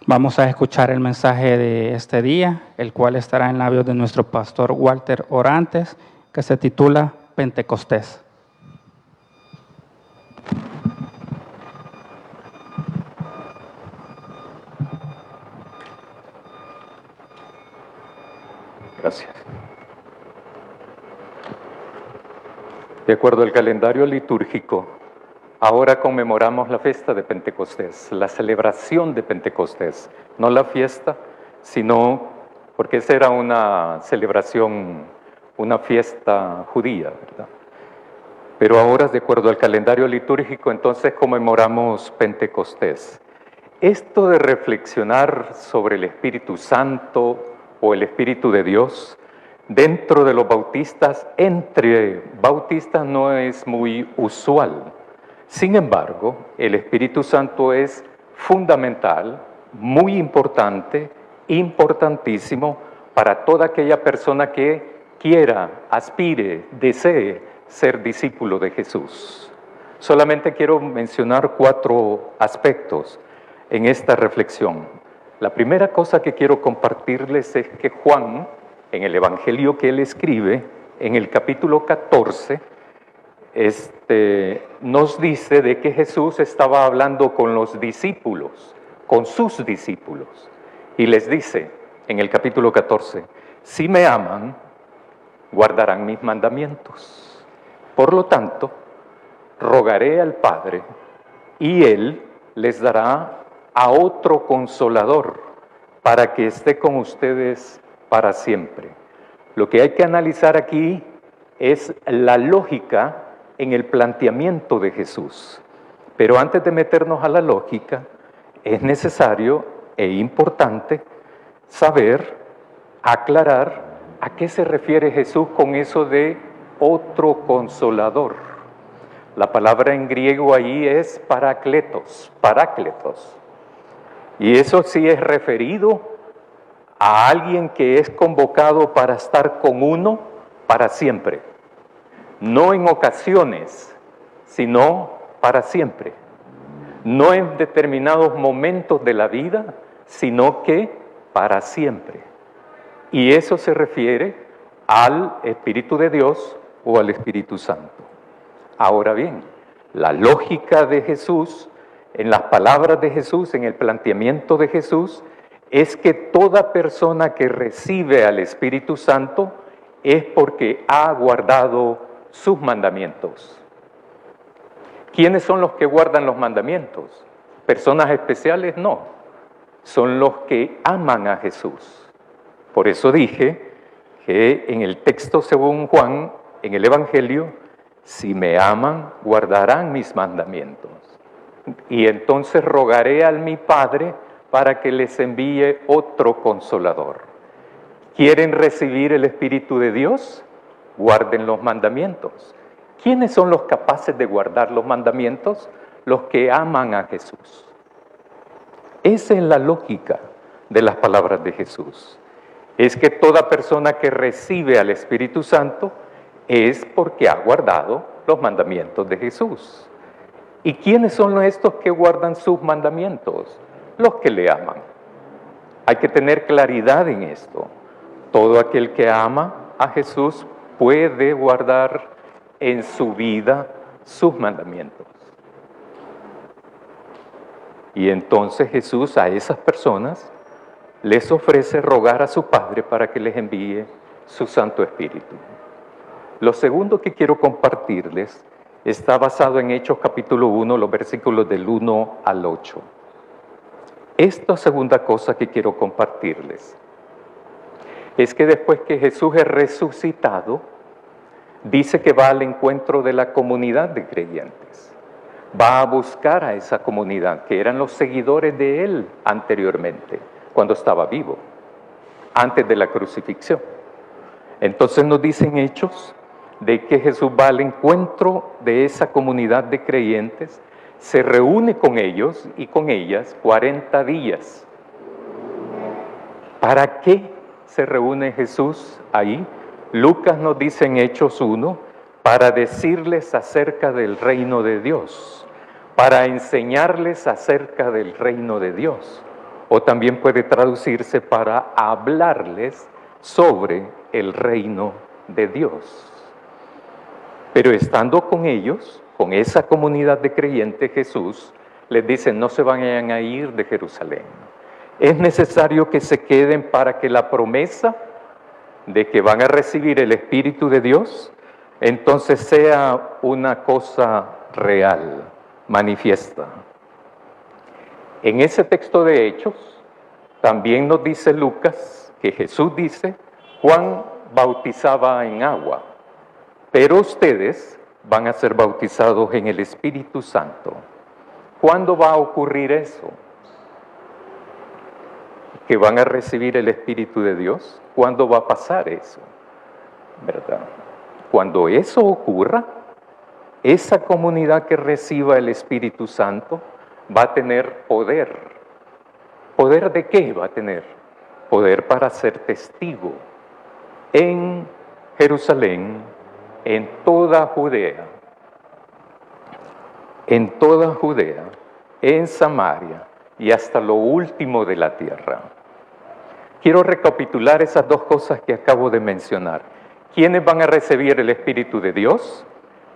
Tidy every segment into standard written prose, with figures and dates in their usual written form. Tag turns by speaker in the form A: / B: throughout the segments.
A: Vamos a escuchar el mensaje de este día, el cual estará en labios de nuestro pastor Walter Orantes, que se titula Pentecostés.
B: Gracias. De acuerdo al calendario litúrgico, ahora conmemoramos la fiesta de Pentecostés, la celebración de Pentecostés, no la fiesta, sino porque esa era una celebración, una fiesta judía, ¿verdad? Pero ahora, de acuerdo al calendario litúrgico, entonces conmemoramos Pentecostés. Esto de reflexionar sobre el Espíritu Santo o el Espíritu de Dios dentro de los bautistas, entre bautistas, no es muy usual. Sin embargo, el Espíritu Santo es fundamental, muy importante, importantísimo para toda aquella persona que quiera, aspire, desee ser discípulo de Jesús. Solamente quiero mencionar 4 aspectos en esta reflexión. La primera cosa que quiero compartirles es que Juan, en el Evangelio que él escribe, en el capítulo 14, nos dice de que Jesús estaba hablando con los discípulos, con sus discípulos, y les dice en el capítulo 14, si me aman, guardarán mis mandamientos. Por lo tanto, rogaré al Padre, y Él les dará a otro consolador, para que esté con ustedes para siempre. Lo que hay que analizar aquí es la lógica en el planteamiento de Jesús. Pero antes de meternos a la lógica, es necesario e importante saber, aclarar a qué se refiere Jesús con eso de otro consolador. La palabra en griego ahí es parácletos. Y eso sí es referido a alguien que es convocado para estar con uno para siempre. No en ocasiones, sino para siempre. No en determinados momentos de la vida, sino que para siempre. Y eso se refiere al Espíritu de Dios o al Espíritu Santo. Ahora bien, la lógica de Jesús, en las palabras de Jesús, en el planteamiento de Jesús, es que toda persona que recibe al Espíritu Santo es porque ha guardado sus mandamientos. ¿Quiénes son los que guardan los mandamientos? ¿Personas especiales? No. Son los que aman a Jesús. Por eso dije que en el texto según Juan, en el Evangelio, si me aman, guardarán mis mandamientos. Y entonces rogaré a mi Padre para que les envíe otro consolador. ¿Quieren recibir el Espíritu de Dios? Guarden los mandamientos. ¿Quiénes son los capaces de guardar los mandamientos? Los que aman a Jesús. Esa es la lógica de las palabras de Jesús. Es que toda persona que recibe al Espíritu Santo es porque ha guardado los mandamientos de Jesús. ¿Y quiénes son estos que guardan sus mandamientos? Los que le aman. Hay que tener claridad en esto. Todo aquel que ama a Jesús puede guardar en su vida sus mandamientos. Y entonces Jesús a esas personas les ofrece rogar a su Padre para que les envíe su Santo Espíritu. Lo segundo que quiero compartirles está basado en Hechos capítulo 1, los versículos del 1 al 8. Esta segunda cosa que quiero compartirles es que después que Jesús es resucitado, dice que va al encuentro de la comunidad de creyentes. Va a buscar a esa comunidad, que eran los seguidores de Él anteriormente, cuando estaba vivo, antes de la crucifixión. Entonces nos dicen Hechos de que Jesús va al encuentro de esa comunidad de creyentes, se reúne con ellos y con ellas 40 días. ¿Para qué se reúne Jesús ahí? Lucas nos dice en Hechos 1, para decirles acerca del reino de Dios, para enseñarles acerca del reino de Dios. o también puede traducirse para hablarles sobre el reino de Dios. Pero estando con ellos, con esa comunidad de creyentes, Jesús les dice, no se vayan a ir de Jerusalén. Es necesario que se queden para que la promesa de que van a recibir el Espíritu de Dios, entonces sea una cosa real, manifiesta. En ese texto de Hechos, también nos dice Lucas, que Jesús dice, Juan bautizaba en agua, pero ustedes van a ser bautizados en el Espíritu Santo. ¿Cuándo va a ocurrir eso? ¿Que van a recibir el Espíritu de Dios? ¿Cuándo va a pasar eso? ¿Verdad? Cuando eso ocurra, esa comunidad que reciba el Espíritu Santo va a tener poder. ¿Poder de qué va a tener? Poder para ser testigo en Jerusalén, en toda Judea, en Samaria y hasta lo último de la tierra. Quiero recapitular esas dos cosas que acabo de mencionar. ¿Quiénes van a recibir el Espíritu de Dios?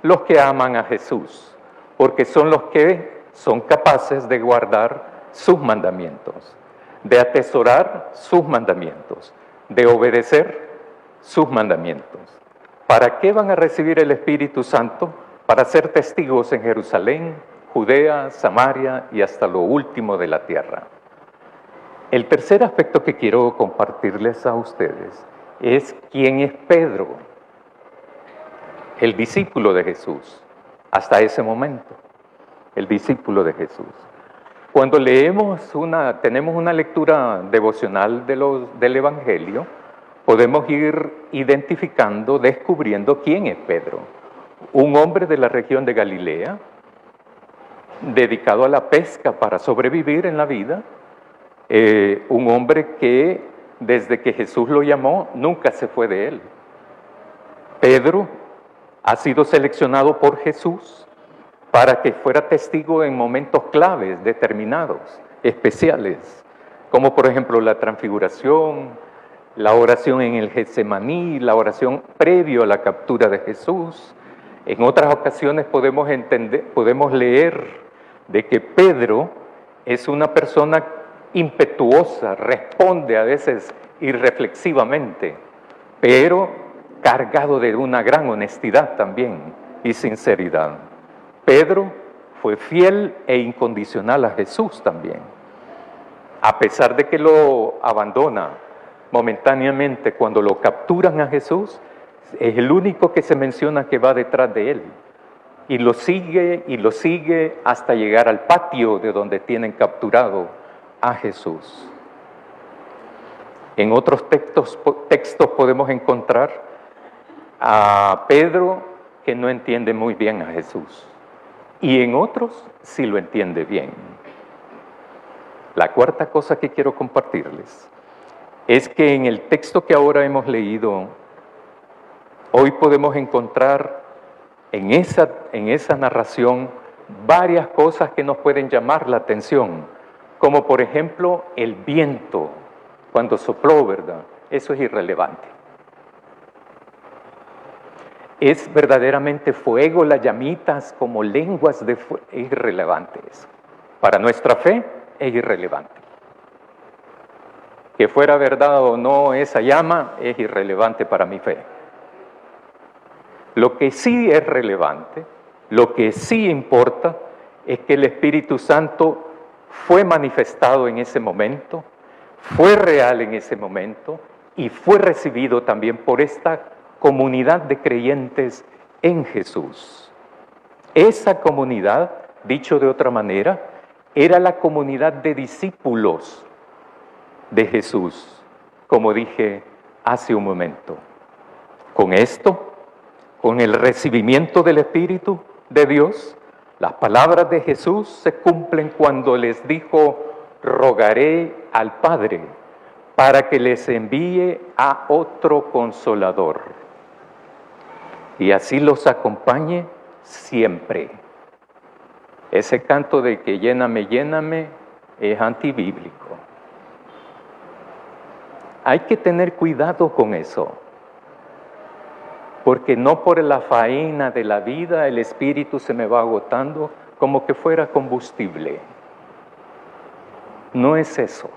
B: Los que aman a Jesús, porque son los que son capaces de guardar sus mandamientos, de atesorar sus mandamientos, de obedecer sus mandamientos. ¿Para qué van a recibir el Espíritu Santo? Para ser testigos en Jerusalén, Judea, Samaria y hasta lo último de la tierra. El tercer aspecto que quiero compartirles a ustedes es quién es Pedro, el discípulo de Jesús, hasta ese momento, el discípulo de Jesús. Cuando tenemos una lectura devocional del Evangelio, podemos ir identificando, descubriendo quién es Pedro. Un hombre de la región de Galilea, dedicado a la pesca para sobrevivir en la vida, un hombre que desde que Jesús lo llamó, nunca se fue de él. Pedro ha sido seleccionado por Jesús para que fuera testigo en momentos claves, determinados, especiales, como por ejemplo la transfiguración, la oración en el Getsemaní, la oración previo a la captura de Jesús. En otras ocasiones podemos leer de que Pedro es una persona impetuosa, responde a veces irreflexivamente, pero cargado de una gran honestidad también y sinceridad. Pedro fue fiel e incondicional a Jesús también. A pesar de que lo abandona momentáneamente cuando lo capturan a Jesús, es el único que se menciona que va detrás de él. Y lo sigue hasta llegar al patio de donde tienen capturado a Jesús. En otros textos podemos encontrar a Pedro que no entiende muy bien a Jesús. Y en otros sí lo entiende bien. La cuarta cosa que quiero compartirles es que en el texto que ahora hemos leído, hoy podemos encontrar en esa narración varias cosas que nos pueden llamar la atención, como por ejemplo el viento, cuando sopló, ¿verdad? Eso es irrelevante. Es verdaderamente fuego, las llamitas como lenguas de fuego, es irrelevante eso. Para nuestra fe es irrelevante. Que fuera verdad o no esa llama es irrelevante para mi fe. Lo que sí es relevante, lo que sí importa, es que el Espíritu Santo fue manifestado en ese momento, fue real en ese momento y fue recibido también por esta comunidad de creyentes en Jesús. Esa comunidad, dicho de otra manera, era la comunidad de discípulos de Jesús, como dije hace un momento. Con esto, con el recibimiento del Espíritu de Dios, las palabras de Jesús se cumplen cuando les dijo, rogaré al Padre para que les envíe a otro Consolador y así los acompañe siempre. Ese canto de que lléname, lléname es antibíblico. Hay que tener cuidado con eso, porque no por la faena de la vida el espíritu se me va agotando como que fuera combustible. No es eso.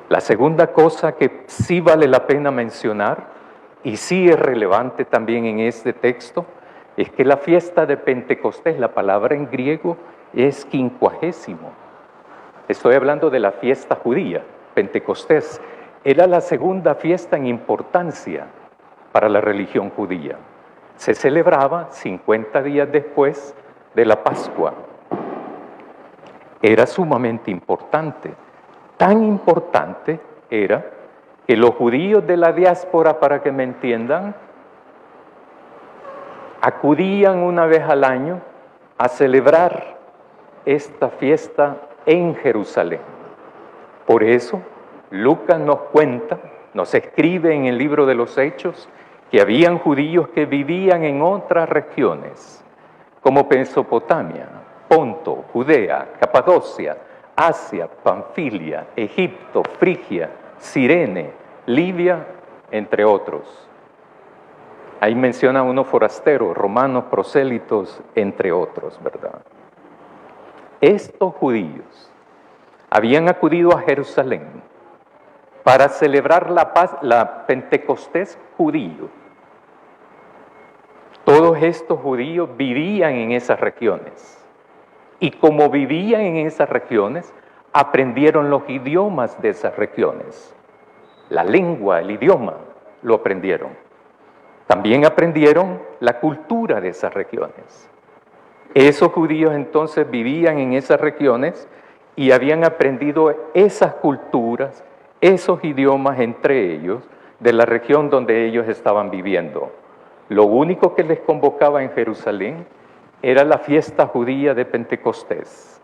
B: La segunda cosa que sí vale la pena mencionar, y sí es relevante también en este texto, es que la fiesta de Pentecostés, la palabra en griego es quincuagésimo. Estoy hablando de la fiesta judía, Pentecostés. Era la segunda fiesta en importancia para la religión judía. Se celebraba 50 días después de la Pascua. Era sumamente importante. Tan importante era que los judíos de la diáspora, para que me entiendan, acudían una vez al año a celebrar esta fiesta en Jerusalén. Por eso, Lucas nos cuenta, nos escribe en el libro de los Hechos, que habían judíos que vivían en otras regiones, como Mesopotamia, Ponto, Judea, Capadocia, Asia, Panfilia, Egipto, Frigia, Cirene, Libia, entre otros. Ahí menciona unos forasteros, romanos, prosélitos, entre otros, ¿verdad? Estos judíos habían acudido a Jerusalén para celebrar la Pentecostés judío. Todos estos judíos vivían en esas regiones. Y como vivían en esas regiones, aprendieron los idiomas de esas regiones. La lengua, el idioma, lo aprendieron. También aprendieron la cultura de esas regiones. Esos judíos entonces vivían en esas regiones y habían aprendido esas culturas, esos idiomas entre ellos, de la región donde ellos estaban viviendo. Lo único que les convocaba en Jerusalén era la fiesta judía de Pentecostés.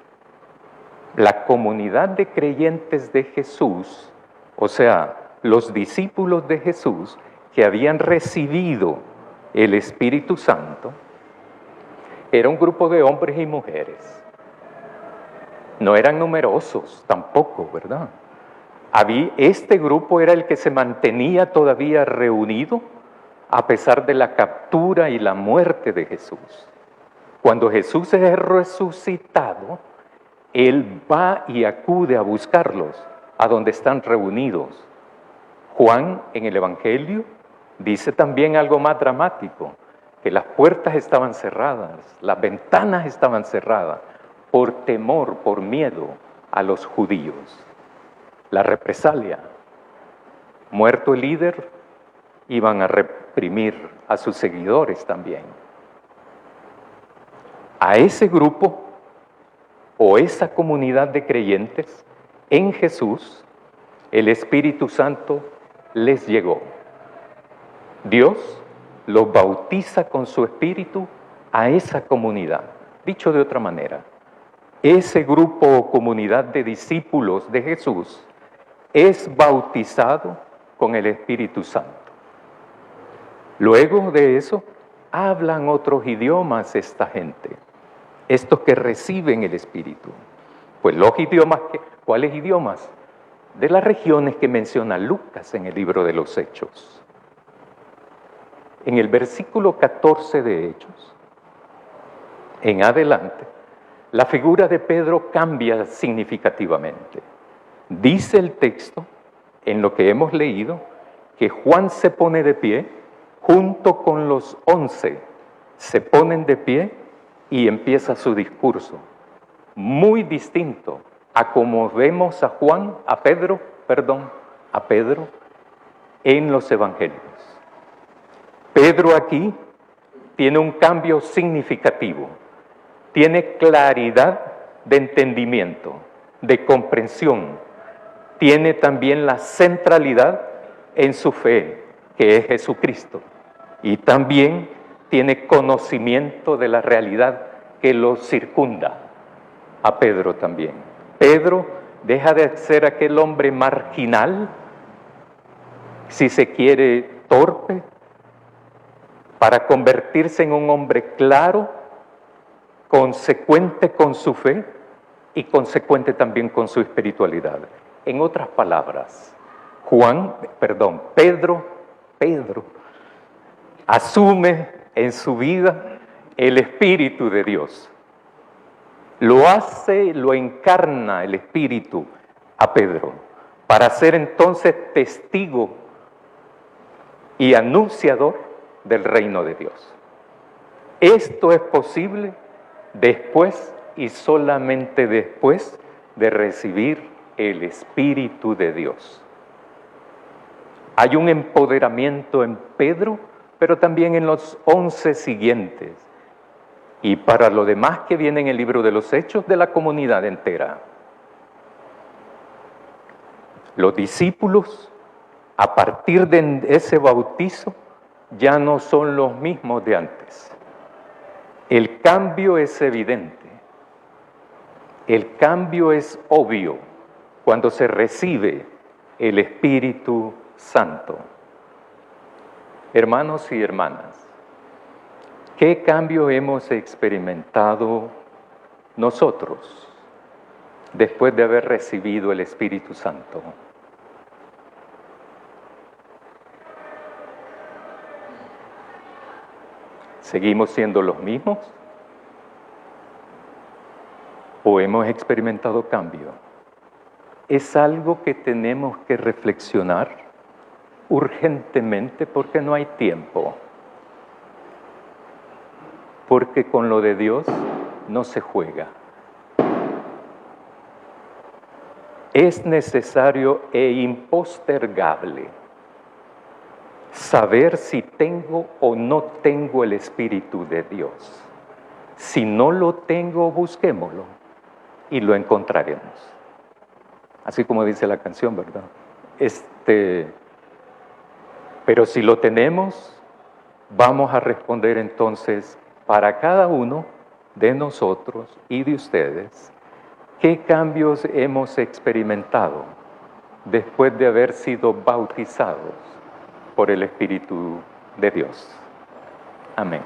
B: La comunidad de creyentes de Jesús, o sea, los discípulos de Jesús que habían recibido el Espíritu Santo, era un grupo de hombres y mujeres. No eran numerosos tampoco, ¿verdad? Este grupo era el que se mantenía todavía reunido a pesar de la captura y la muerte de Jesús. Cuando Jesús es resucitado, Él va y acude a buscarlos a donde están reunidos. Juan, en el Evangelio, dice también algo más dramático, que las puertas estaban cerradas, las ventanas estaban cerradas, por temor, por miedo a los judíos. La represalia. Muerto el líder, iban a reprimir a sus seguidores también. A ese grupo o esa comunidad de creyentes en Jesús, el Espíritu Santo les llegó. Dios los bautiza con su Espíritu a esa comunidad. Dicho de otra manera, ese grupo o comunidad de discípulos de Jesús es bautizado con el Espíritu Santo. Luego de eso, hablan otros idiomas esta gente, estos que reciben el Espíritu. Pues los idiomas, ¿cuáles idiomas? De las regiones que menciona Lucas en el libro de los Hechos. En el versículo 14 de Hechos, en adelante, la figura de Pedro cambia significativamente. Dice el texto, en lo que hemos leído, que Juan se pone de pie, junto con los 11, se ponen de pie y empieza su discurso. Muy distinto a como vemos a Pedro en los evangelios. Pedro aquí tiene un cambio significativo, tiene claridad de entendimiento, de comprensión, tiene también la centralidad en su fe, que es Jesucristo, y también tiene conocimiento de la realidad que lo circunda a Pedro también. Pedro deja de ser aquel hombre marginal, si se quiere torpe, para convertirse en un hombre claro, consecuente con su fe y consecuente también con su espiritualidad. En otras palabras, Pedro asume en su vida el Espíritu de Dios. Lo encarna el Espíritu a Pedro para ser entonces testigo y anunciador del reino de Dios. Esto es posible después y solamente después de recibir el Espíritu de Dios. Hay un empoderamiento en Pedro, pero también en los 11 siguientes. Y para lo demás que viene en el libro de los Hechos, de la comunidad entera. Los discípulos, a partir de ese bautizo, ya no son los mismos de antes. El cambio es evidente. El cambio es obvio cuando se recibe el Espíritu Santo. Hermanos y hermanas, ¿qué cambio hemos experimentado nosotros después de haber recibido el Espíritu Santo? ¿Seguimos siendo los mismos? ¿O hemos experimentado cambio? Es algo que tenemos que reflexionar urgentemente porque no hay tiempo. Porque con lo de Dios no se juega. Es necesario e impostergable saber si tengo o no tengo el Espíritu de Dios. Si no lo tengo, busquémoslo y lo encontraremos. Así como dice la canción, ¿verdad? Pero si lo tenemos, vamos a responder entonces para cada uno de nosotros y de ustedes, ¿qué cambios hemos experimentado después de haber sido bautizados por el Espíritu de Dios? Amén.